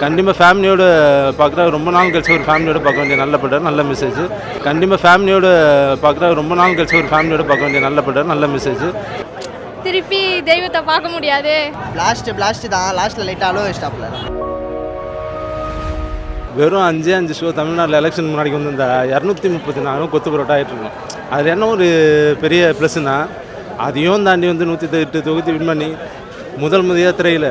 கண்டிப்பாக ஃபேமிலியோடு பார்க்குற ரொம்ப நாள் கழிச்சு ஒரு ஃபேமிலியோடு பார்க்க வேண்டிய நல்ல படம், நல்ல மெசேஜ். கண்டிப்பாக ஃபேமிலியோடு பார்க்குற ரொம்ப நாள் கழிச்சு ஒரு ஃபேமிலியோடு பார்க்க வேண்டிய நல்ல படம், நல்ல மெசேஜ். திருப்பி தெய்வத்தை பார்க்க முடியாது. பிளாஸ்ட் தான் லாஸ்ட்டில் லைட்டாக அலோ ஸ்டாப்பில் வெறும் 5 ஷோ தமிழ்நாட்டில் எலெக்ஷன் முன்னாடி வந்து இந்த 234 கொத்து பரோட்டா ஆகிட்டு இருக்கோம். அது என்ன ஒரு பெரிய ப்ளஸ்னா, அதையும் தாண்டி வந்து 108 தொகுதி வின் பண்ணி முதல் முறையாக திரையில்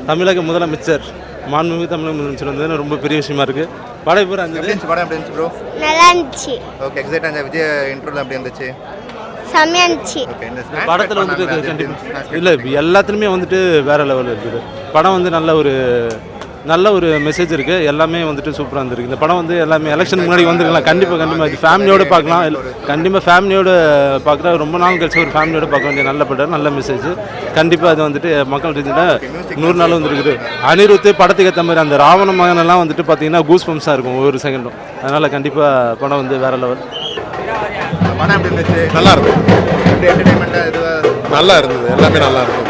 தமிழக முதலமைச்சர் மாண்புமிகு தமிழக முதலமைச்சர் வந்து ரொம்ப பெரிய விஷயமா இருக்குது. படம் இப்போ படம் எப்படி இருந்துச்சு ப்ரோ? நல்லா இருந்துச்சு. ஓகே, எக்ஸைட் ஆன விஜய் இன்ட்ரோல எப்படி இருந்துச்சு? செம்மையா இருந்துச்சு. படத்தில் வந்துட்டு கண்டிப்பாக இல்லை, எல்லாத்துலேயுமே வந்துட்டு வேறு லெவலில் இருக்குது. படம் வந்து நல்ல ஒரு மெசேஜ் இருக்குது. எல்லாமே வந்துட்டு சூப்பராக இருந்திருக்கு. இந்த படம் வந்து எல்லாமே எலெக்ஷன் முன்னாடி வந்துருக்கலாம். கண்டிப்பாக இது ஃபேமிலியோடு பார்க்கலாம். கண்டிப்பாக ஃபேமிலியோடு பார்க்குற ரொம்ப நாள் கழிச்சு ஒரு ஃபேமிலியோடு பார்க்க வேண்டிய நல்ல படம், நல்ல மெசேஜ். கண்டிப்பாக அது வந்துட்டு மக்கள் ரீதியில் 100 நாள் வந்துருக்குது. அனிருத்து படத்துக்கு ஏற்ற மாதிரி அந்த ராவண மகனெல்லாம் வந்துட்டு பார்த்தீங்கன்னா கூஸ் பம்ஸாக இருக்கும் ஒவ்வொரு செகண்டும். அதனால் கண்டிப்பாக படம் வந்து வேறு லெவல். படம் எப்படி இருந்துச்சு? நல்லா இருக்கும். என்டர்டைன்மெண்ட்டாக இதுவாக நல்லா இருந்தது. எல்லாமே நல்லா இருக்கும்.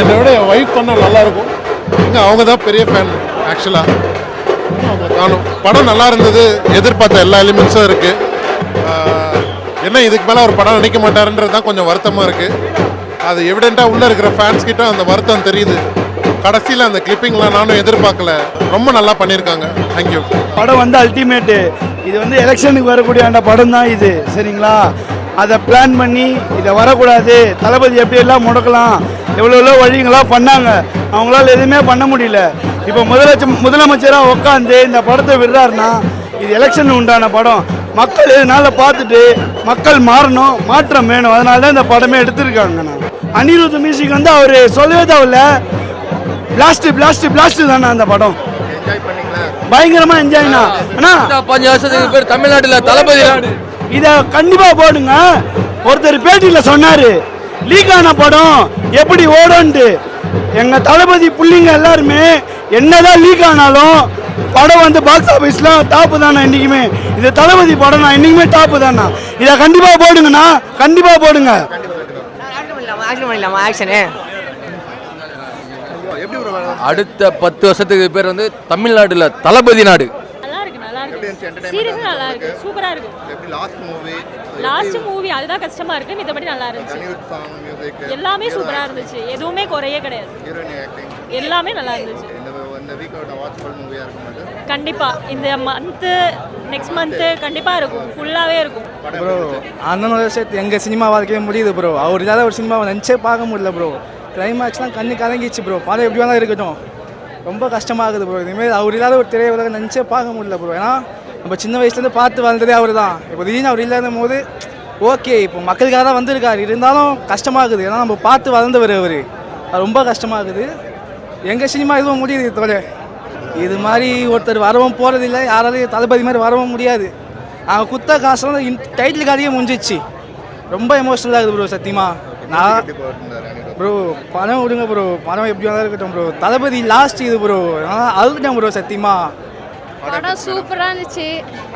என்னோட என் ஒய்ஃப் பண்ணால் நல்லா இருக்கும். அவங்க தான் பெரிய ஃபேன் ஆக்சுவலாக. நானும் படம் நல்லா இருந்தது. எதிர்பார்த்த எல்லா எலிமெண்ட்ஸும் இருக்குது. என்ன இதுக்கு மேலே ஒரு படம் நடிக்க மாட்டாருன்றது தான் கொஞ்சம் வருத்தமாக இருக்குது. அது எவிடெண்ட்டாக உள்ளே இருக்கிற ஃபேன்ஸ் கிட்ட அந்த வருத்தம் தெரியுது. கடைசியில் அந்த கிளிப்பிங்லாம் நானும் எதிர்பார்க்கல. ரொம்ப நல்லா பண்ணியிருக்காங்க. தேங்க்யூ. படம் வந்து அல்டிமேட்டு. இது வந்து எலெக்ஷனுக்கு வரக்கூடிய அந்த படம் தான் இது, சரிங்களா? அதை பிளான் பண்ணி இதை வரக்கூடாது, தளபதி எப்படியெல்லாம் முடக்கலாம், எவ்வளோ வழிங்களாம் பண்ணாங்க. அவங்களால எதுவுமே பண்ண முடியல. இப்போ முதலமைச்சராக உட்காந்து இந்த படத்தை விடுறாருன்னா இது எலெக்ஷன் உண்டான படம். மக்கள் இதனால் பார்த்துட்டு மக்கள் மாறணும், மாற்றம் வேணும். அதனால தான் இந்த படமே எடுத்திருக்காங்க. நான் அனிருத் மியூசிக் வந்து அவர் சொல்லவே தேவையில்ல. பிளாஸ்ட் தானே அந்த படம். பயங்கரமா என்ஜாய்னா. ஆனா 5 வருஷத்துக்கு பேர் தமிழ்நாட்டில் தளபதி இதை கண்டிப்பா போடுங்க. ஒருத்தர் பேட்டியில் சொன்னாரு, லீக் ஆன படம் எப்படி ஓடும்ட்டு. எங்க தளபதி புள்ளிங்க எல்லாருமே என்னதான் லீக் ஆனாலும் படம் வந்து பாக்ஸ் ஆஃபீஸ்ல டாப்பு தானே இன்னைக்குமே. இது தளபதி படம் நான் இன்னைக்குமே டாப்பு தானே. இதை கண்டிப்பா போடுங்கண்ணா, கண்டிப்பா போடுங்க. அடுத்த 10 வருஷத்துக்கு பேர் வந்து தமிழ்நாட்டில் தளபதி நாடு. சீரியஸா நல்லா இருக்கு, சூப்பரா இருக்கு. லாஸ்ட் மூவி அதுதான் கஷ்டமா இருக்கு. மித்தபடி நல்லா இருந்துச்சு. எல்லாமே சூப்பரா இருந்துச்சு. எதுவுமே குறையே கிடையாது. எல்லாமே நல்லா இருந்துச்சு. கண்டிப்பா இந்த மந்த் நெக்ஸ்ட் மந்த் கண்டிப்பா இருக்கும், ஃபுல்லாவே இருக்கும். ப்ரோ அண்ணனோட சேர்த்து எங்க சினிமா வாழ்க்கையே முடியுது ப்ரோ. அவர் இல்லாத ஒரு சினிமாவை நினச்சே பார்க்க முடியல ப்ரோ. கிளைமேக்ஸ்லாம் கண்ணு கலங்கிச்சு ப்ரோ. படம் எப்படி வேணாலும் இருக்கட்டும், ரொம்ப கஷ்டமாகுது ப்ரோ. இதுமாரி அவர் இல்லாத ஒரு திரையுலகம் நினச்சே பார்க்க முடியல ப்ரோ. ஏன்னா நம்ம சின்ன வயசுலேருந்து பார்த்து வளர்ந்ததே அவர் தான். இப்போ திடீர்னு அவர் இல்லாத போது ஓகே, இப்போ மக்களுக்காக தான் வந்திருக்காரு, இருந்தாலும் கஷ்டமாகுது. ஏன்னா நம்ம பார்த்து வளர்ந்தவர் அவர். அது ரொம்ப கஷ்டமாகுது. எங்கள் சினிமா எதுவும் முடியுது தோழ. இது மாதிரி ஒருத்தர் வரவும் போகிறதில்லை, யாராலையும் தளபதி மாதிரி வரவும் முடியாது. அவங்க குத்த காசுலாம் டைட்டிலுக்கு அதிகம் முடிஞ்சிச்சு. ரொம்ப எமோஷனலாக இருக்குது ப்ரோ. சத்தியமாக நான் ப்ரோ படம் விடுங்க ப்ரோ. படம் எப்படி வேணாலும் இருக்கட்டும் ப்ரோ. தளபதி லாஸ்ட் இது ப்ரோ. அழுதுட்டேன் ப்ரோ சத்தியமாக. படம் சூப்பராக இருந்துச்சு.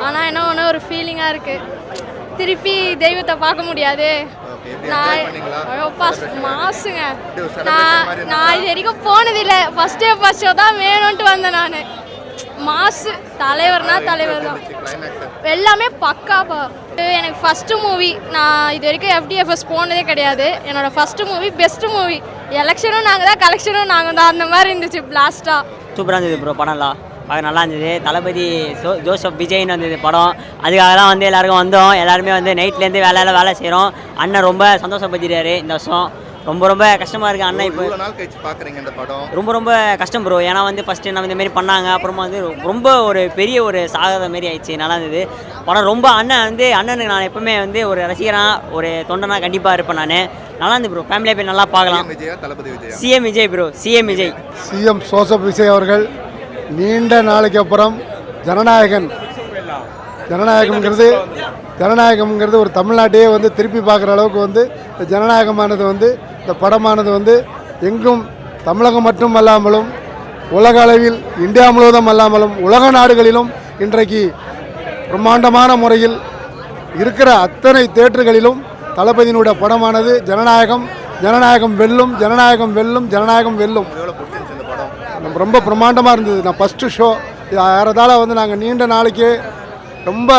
ஆனால் என்ன ஒன்று ஒரு ஃபீலிங்காக இருக்குது. திருப்பி தெய்வத்தை பார்க்க முடியாது. மாசுங்க. நான் இது வரைக்கும் போனதில்லை. ஃபர்ஸ்ட் ஷோ தான் வேணும்ன்ட்டு வந்தேன் நான். மாசு தலைவர்னா தலைவர் தான். எல்லாமே பக்காப்பா. எனக்கு ஃபஸ்ட்டு மூவி. நான் இது வரைக்கும் FDFS போனதே கிடையாது. என்னோட ஃபஸ்ட்டு மூவி, பெஸ்ட்டு மூவி. எலெக்ஷனும் நாங்கள் தான், கலெக்ஷனும் நாங்கள் தான். அந்த மாதிரி இருந்துச்சு. பிளாஸ்டா சூப்பராக இருந்தது ப்ரோ. படம்லாம் பார்க்க நல்லா இருந்தது. தளபதி ஜோசப் விஜய்னு வந்தது படம். அதுக்காகலாம் வந்து எல்லாருக்கும் வந்தோம். எல்லாருமே வந்து நைட்லேருந்து வேலை செய்கிறோம். அண்ணன் ரொம்ப சந்தோஷப்படுத்திட்டாரு இந்த வருஷம். ரொம்ப கஷ்டமாக இருக்குது அண்ணன். இப்போ நாள் கழிச்சு பார்க்குறீங்க இந்த படம். ரொம்ப கஷ்டம் ப்ரோ. ஏன்னா வந்து ஃபஸ்ட்டு நம்ம இந்தமாரி பண்ணாங்க, அப்புறமா வந்து ரொம்ப ஒரு பெரிய ஒரு சாகாத மாரி ஆயிடுச்சு. நல்லா இருந்தது படம். ரொம்ப அண்ணனுக்கு நான் எப்பவுமே வந்து ஒரு ரசிகராக, ஒரு தொண்டனாக கண்டிப்பாக இருப்பேன் நான். நல்லா இருந்து ப்ரோ. ஃபேமிலியாக போய் நல்லா பார்க்கலாம். CM Vijay bro. CM Joseph Vijay அவர்கள் நீண்ட நாளைக்கு அப்புறம் ஜனநாயகம்ங்கிறது ஒரு தமிழ்நாட்டையே வந்து திருப்பி பார்க்குற அளவுக்கு வந்து இந்த ஜனநாயகமானது வந்து இந்த படமானது வந்து எங்கும் தமிழகம் மட்டும் அல்லாமலும் உலக அளவில் இந்தியா முழுவதும் அல்லாமலும் உலக நாடுகளிலும் இன்றைக்கு பிரம்மாண்டமான முறையில் இருக்கிற அத்தனை தியேட்டர்களிலும் தளபதியினுடைய படமானது ஜனநாயகம் வெல்லும். ரொம்ப பிரம்மாண்டமாக இருந்தது. நான் ஃபஸ்ட்டு ஷோ யாரதால் வந்து நாங்கள் நீண்ட நாளைக்கு ரொம்ப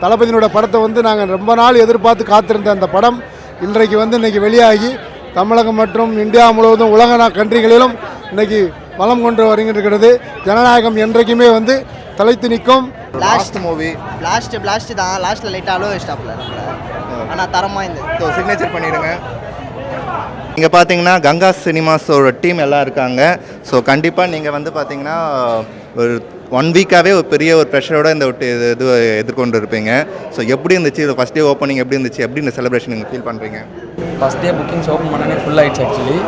தளபதியினோட படத்தை வந்து நாங்கள் ரொம்ப நாள் எதிர்பார்த்து காத்திருந்த அந்த படம் இன்றைக்கு வந்து இன்றைக்கி வெளியாகி தமிழகம் மற்றும் இந்தியா முழுவதும் உலக கண்ட்ரிகளிலும் இன்றைக்கி வளம் கொண்டு வருகின்றது. ஜனநாயகம் என்றைக்குமே வந்து தலைத்து நிற்கும். லாஸ்ட் மூவி பிளாஸ்ட் தான் லாஸ்ட்டில் லைட்டாக அலோ வச்சிட்டாப்புல நம்மள. ஆனால் தரமாக இருந்தது. ஸோ சிக்னேச்சர் பண்ணிடுங்க. இங்கே பார்த்தீங்கன்னா கங்கா சினிமாஸோட டீம் எல்லாம் இருக்காங்க. ஸோ கண்டிப்பாக நீங்கள் வந்து பார்த்தீங்கன்னா ஒரு 1 வீக்காகவே ஒரு பெரிய ஒரு ப்ரெஷரோட இந்த இது எதிர்கொண்டு இருப்பீங்க. ஸோ எப்படி இருந்துச்சு இது ஃபஸ்ட் டே ஓப்பனிங் எப்படி இருந்துச்சு, எப்படி இந்த செலிப்ரேஷன் நீங்கள் ஃபீல் பண்ணுறீங்க? ஃபஸ்ட் டே புக்கிங்ஸ் ஓப்பன் பண்ணனே ஃபுல் ஆகிடுச்சு. ஆக்சுவலி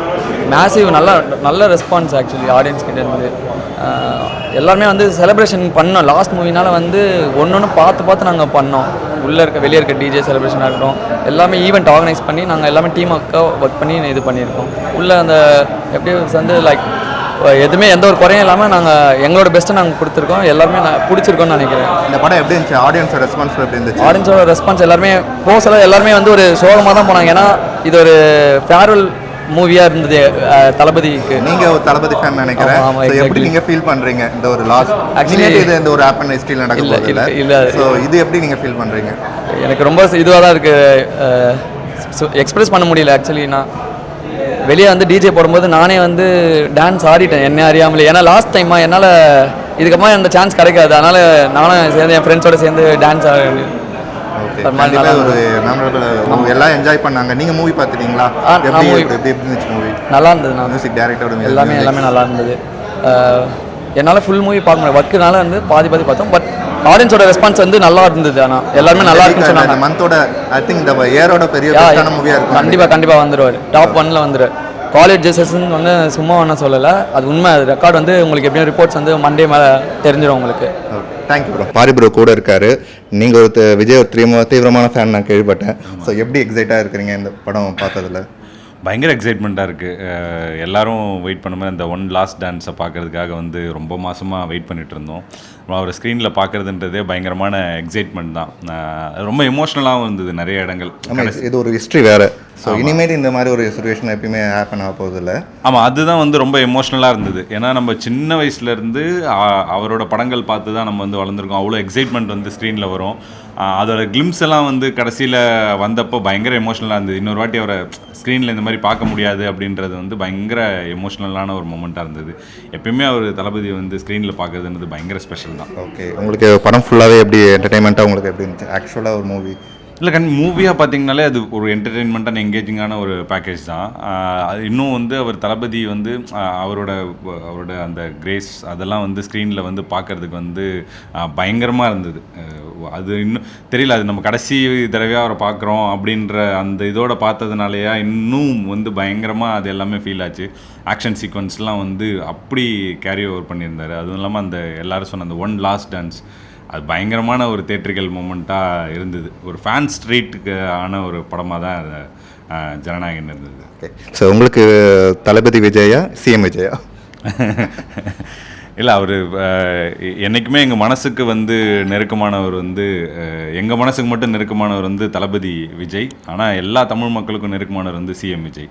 மேசிவ் நல்ல ரெஸ்பான்ஸ் ஆக்சுவலி ஆடியன்ஸ் கிட்டேருந்து. எல்லாருமே வந்து செலிப்ரேஷன் பண்ணோம். லாஸ்ட் மூவினால வந்து ஒன்று பார்த்து நாங்கள் பண்ணோம். உள்ளே வெளியே இருக்க டிஜே செலிப்ரேஷனாக இருக்கட்டும், எல்லாமே ஈவெண்ட் ஆர்கனைஸ் பண்ணி நாங்கள் எல்லாமே டீமாக ஒர்க் பண்ணி இது பண்ணியிருக்கோம். உள்ளே அந்த எப்படி வந்து லைக் எதுவுமே எந்த ஒரு குறையும் இல்லாமல் நாங்கள் எங்களோட பெஸ்ட்டை நாங்கள் கொடுத்துருக்கோம். எல்லாருமே பிடிச்சிருக்கோன்னு நினைக்கிறேன். இந்த படம் எப்படி இருந்துச்சு? ஆடியன்ஸோட ரெஸ்பான்ஸ் எப்படி இருந்துச்சு? ஆடியன்ஸோட ரெஸ்பான்ஸ் எல்லாருமே எல்லாருமே வந்து ஒரு சோகமாக தான் போனாங்க. ஏன்னா இது ஒரு ஃபேர்வெல் மூவியாக இருந்தது தளபதிக்கு. நீங்கள் ஒரு தளபதி ஃபேன் நினைக்கிறேன். எப்படி நீங்கள் ஃபீல் பண்ணுறீங்க இந்த ஒரு லாஸ்ட் ஆக்சுவலி இது இந்த ஒரு ஆப்பன் ஹிஸ்ட்ரியில் நடக்குது இல்லை? ஸோ இது எப்படி நீங்கள் ஃபீல் பண்ணுறீங்க? எனக்கு ரொம்ப இதுவாக தான் இருக்குது, எக்ஸ்பிரஸ் பண்ண முடியல. ஆக்சுவலி நான் வெளியே வந்து டிஜே போடும்போது நானே வந்து டான்ஸ் ஆடிட்டேன் என்ன அறியாமலே. ஏன்னா லாஸ்ட் டைமாக என்னால் இதுக்கப்புறமா அந்த சான்ஸ் கிடைக்காது. அதனால் நானும் சேர்ந்து என் ஃப்ரெண்ட்ஸோட சேர்ந்து டான்ஸ் ஆடி ஒரு எல்லாம் என்ஜாய் பண்ணாங்க. நீங்கள் மூவி பார்த்துட்டீங்களா? எப்படி இருந்துச்சு மூவி? நல்லா இருந்தது. மியூசிக் டைரக்டரோட எல்லாமே நல்லா இருந்தது. என்னால் ஃபுல் மூவி பார்க்க முடியாது, ஒர்க்குனால வந்து பாதி பார்த்தோம். பட் ஆடியன்ஸோட ரெஸ்பான்ஸ் வந்து நல்லா இருந்தது. ஆனால் எல்லாருமே நல்லா இருக்குன்னு சொன்னாங்க. மந்தோட ஐ திங்க் இந்த இயரோட பெரிய மூவியாக இருக்கும். கண்டிப்பாக வந்துடுவார். டாப் 1ல் வந்துடுவார். காலேஜ் செஷன் வந்து சும்மா ஒன்றும் சொல்லலை, அது உண்மை. அது ரெக்கார்ட் வந்து உங்களுக்கு எப்படியும் ரிப்போர்ட்ஸ் வந்து மண்டே மேலே தெரிஞ்சிடும் உங்களுக்கு. Thank you bro. பாரி ப்ரோ கூட இருக்காரு. நீங்கள் ஒரு விஜய் ஒரு தீவிரமான ஃபேன் நான் கேள்விப்பட்டேன். ஸோ எப்படி எக்ஸைட்டாக இருக்கிறீங்க இந்த படம் பார்த்ததில்? பயங்கர எக்ஸைட்மெண்ட்டாக இருக்குது. எல்லோரும் வெயிட் பண்ணும்போது அந்த ஒன் லாஸ்ட் டான்ஸை பார்க்குறதுக்காக வந்து ரொம்ப மாதமாக வெயிட் பண்ணிகிட்டு இருந்தோம். அவரை ஸ்க்ரீனில் பார்க்குறதுன்றதே பயங்கரமான எக்ஸைட்மெண்ட் தான். ரொம்ப எமோஷ்னலாகவும் இருந்தது நிறைய இடங்கள். இது ஒரு ஹிஸ்ட்ரி வேறு. ஸோ இனிமேல் இந்த மாதிரி ஒரு சுச்சுவேஷன் எப்பயுமே ஹேப்பன் ஆக போகுதில்ல. ஆமாம், அதுதான் வந்து ரொம்ப எமோஷ்னலாக இருந்தது. ஏன்னா நம்ம சின்ன வயசுலேருந்து அவரோட படங்கள் பார்த்து தான் நம்ம வந்து வளர்ந்துருக்கோம். அவ்வளோ எக்ஸைட்மெண்ட் வந்து ஸ்க்ரீனில் வரும். அதோட கிளிம்ஸ் எல்லாம் வந்து கடைசியில் வந்தப்போ பயங்கர எமோஷ்னலாக இருந்தது. இன்னொரு வாட்டி அவரை ஸ்க்ரீனில் இந்த மாதிரி பார்க்க முடியாது அப்படின்றது வந்து பயங்கர எமோஷ்னலான ஒரு மொமெண்ட்டாக இருந்தது. எப்பயுமே அவர் தளபதி வந்து ஸ்க்ரீனில் பார்க்குறதுன்றது பயங்கர ஸ்பெஷல் தான். ஓகே, உங்களுக்கு படம் ஃபுல்லாகவே எப்படி என்டர்டைன்மெண்ட்டாக உங்களுக்கு எப்படி இருந்துச்சு? ஆக்சுவலாக ஒரு மூவி இல்லை மூவியாக பார்த்தீங்கனாலே அது ஒரு என்டர்டெயின்மெண்ட்டான என்கேஜிங்கான ஒரு பேக்கேஜ் தான். அது இன்னும் வந்து அவர் தளபதி வந்து அவரோட அந்த கிரேஸ் அதெல்லாம் வந்து ஸ்க்ரீனில் வந்து பார்க்குறதுக்கு வந்து பயங்கரமாக இருந்தது. அது இன்னும் தெரியல, அது நம்ம கடைசி தடவையாக அவரை பார்க்குறோம் அப்படின்ற அந்த இதோட பார்த்ததுனாலையா இன்னும் வந்து பயங்கரமாக அது எல்லாமே ஃபீல் ஆச்சு. ஆக்ஷன் சீக்வன்ஸ்லாம் வந்து அப்படி கேரி ஓவர் பண்ணியிருந்தார். அதுவும் இல்லாமல் அந்த எல்லோரும் சொன்ன அந்த ஒன் லாஸ்ட் டான்ஸ் அது பயங்கரமான ஒரு தேட்ரிக்கல் மூமெண்ட்டாக இருந்தது. ஒரு ஃபேன் ஸ்ட்ரீட்டுக்கு ஆன ஒரு படமாக தான் ஜனநாயகன் இருந்தது. ஓகே, ஸோ உங்களுக்கு தளபதி விஜயா சிஎம் விஜயா? இல்லை, அவர் என்றைக்குமே எங்கள் மனசுக்கு வந்து நெருக்கமானவர் வந்து எங்கள் மனசுக்கு மட்டும் நெருக்கமானவர் வந்து தளபதி விஜய். ஆனால் எல்லா தமிழ் மக்களுக்கும் நெருக்கமானவர் வந்து சிஎம் விஜய்.